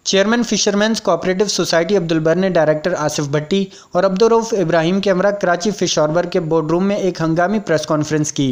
Chairman fisherman's cooperative society Abdul बर ने director Asif भट्टी और अब्दुर्रऊफ इब्राहिम के हमरा कराची फिश हार्बर के बोर्ड रूम में एक हंगामी प्रेस कॉन्फ्रेंस की,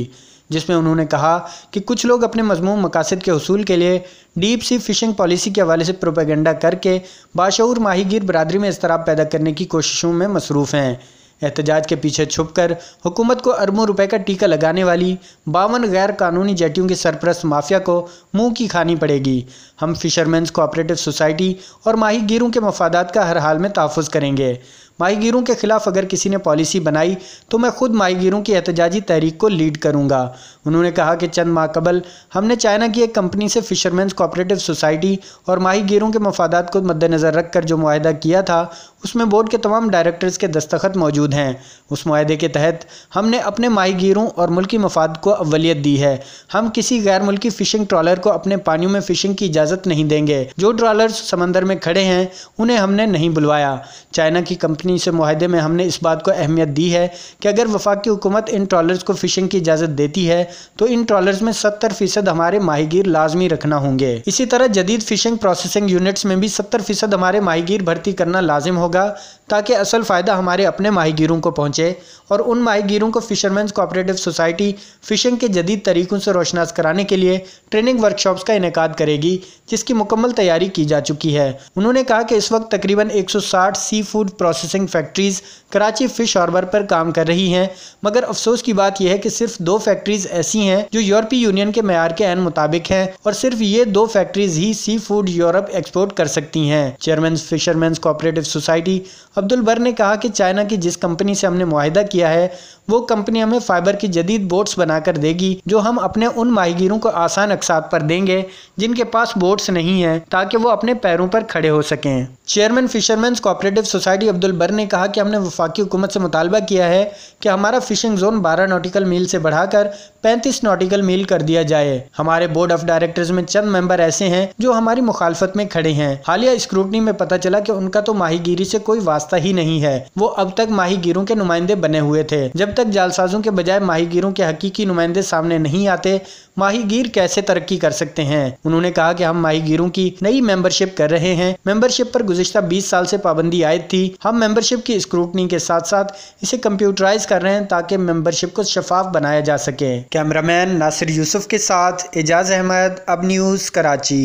जिसमें उन्होंने कहा कि कुछ लोग अपने मज़मूम मकासद के हुसूल के लिए डीप सी फिशिंग पॉलिसी के हवाले से प्रोपेगेंडा करके बाशऊर माहीगीर बरादरी में इज़्तिराब पैदा करने की कोशिशों में मसरूफ़ हैं। एहतजाज के पीछे छुपकर हुकूमत को अरबों रुपए का टीका लगाने वाली 52 गैर कानूनी जेटियों की सरपरस्त माफिया को मुंह की खानी पड़ेगी। हम फिशरमैन्स कोऑपरेटिव सोसाइटी और माहीगीरों के मफादात का हर हाल में तहफ़्फ़ुज़ करेंगे। माहीगीरों के ख़िलाफ़ अगर किसी ने पॉलिसी बनाई तो मैं खुद माहीगीरों की एहतजाजी तहरीक को लीड करूंगा। उन्होंने कहा कि चंद माह कबल हमने चाइना की एक कंपनी से फिशरमैन्स कोऑपरेटिव सोसाइटी और माहीगीरों के मफादात को मद्देनज़र रखकर जो मुआहदा किया था उसमें बोर्ड के तमाम डायरेक्टर्स के दस्तखत मौजूद हैं। उस मुआहदे के तहत हमने अपने माहीगीरों और मुल्की मफाद को अव्वलियत दी है। हम किसी गैर मुल्की फ़िशिंग ट्रॉलर को अपने पानियों में फ़िशिंग की इजाज़त नहीं देंगे। जो ट्रॉलर्स समंदर में खड़े हैं उन्हें हमने नहीं बुलवाया। चाइना की कंपनी से मुआहदे में हमने इस बात को अहमियत दी है कि अगर वफाकी हुकूमत इन ट्रॉलर्स को फ़िशिंग की इजाज़त देती है तो इन ट्रॉलर्स में 70% हमारे माहीगीर लाजमी रखना होंगे। इसी तरह जदीद फ़िशिंग प्रोसेसिंग यूनिट्स में भी 70% हमारे माहीगीर भर्ती करना लाजिम होगा ताकि असल फ़ायदा हमारे अपने माहीगीरों को पहुँचे और उन माहीगीरों को फिशरमैन्स कोऑपरेटिव सोसाइटी फ़िशिंग के जदीद तरीक़ों से रोशनास कराने के लिए ट्रेनिंग वर्कशॉप्स का इनेकाद करेगी, जिसकी मुकम्मल तैयारी की जा चुकी है। उन्होंने कहा कि इस वक्त तकरीबन 160 seafood processing factories Karachi fish harbour पर काम कर रही हैं, मगर अफसोस की बात यह है कि सिर्फ 2 फैक्ट्रीज़ ऐसी हैं जो यूरोपीय यूनियन के मेयार के ऐन मुताबिक हैं और सिर्फ ये 2 फैक्ट्रीज़ ही सी फूड यूरोप एक्सपोर्ट कर सकती हैं। Chairman fisherman's cooperative society Abdul बर ने कहा कि चाइना की जिस कंपनी से हमने मुआहिदा किया है वो कंपनी हमें फाइबर की जदीद बोट्स बनाकर देगी जो हम अपने उन माहीगीरों को आसान अकसात पर देंगे जिनके पास बोट्स नहीं हैं, ताकि वो अपने पैरों पर खड़े हो सकें। Chairman fisherman's cooperative society Abdul बर ने कहा कि हमने वफाकी हुकूमत से मुतालबा किया है कि हमारा फ़िशिंग जोन 12 नॉटिकल मील से बढ़ाकर 35 नॉटिकल मील कर दिया जाए। हमारे बोर्ड ऑफ डायरेक्टर्स में चंद मेंबर ऐसे हैं जो हमारी मुखालफत में खड़े हैं। हालिया स्क्रूटनी में पता चला कि उनका तो माहीगीरी से कोई वास्ता ही नहीं है। वो अब तक माहीगीरों के नुमाइंदे बने हुए थे। जब तक जालसाजों के बजाय माहीगीरों के हकीकी नुमाइंदे सामने नहीं आते, माहीगीर कैसे तरक्की कर सकते हैं। उन्होंने कहा कि हम माहीगीरों की नई मेंबरशिप कर रहे हैं। मेंबरशिप पर गुज़िश्ता 20 साल से पाबंदी आयद थी। हम मेंबरशिप की स्क्रूटनी के साथ साथ इसे कंप्यूटराइज कर रहे हैं ताकि मेंबरशिप को शफाफ बनाया जा सके। कैमरामैन नासिर यूसुफ के साथ एजाज अहमद, अब न्यूज़, कराची।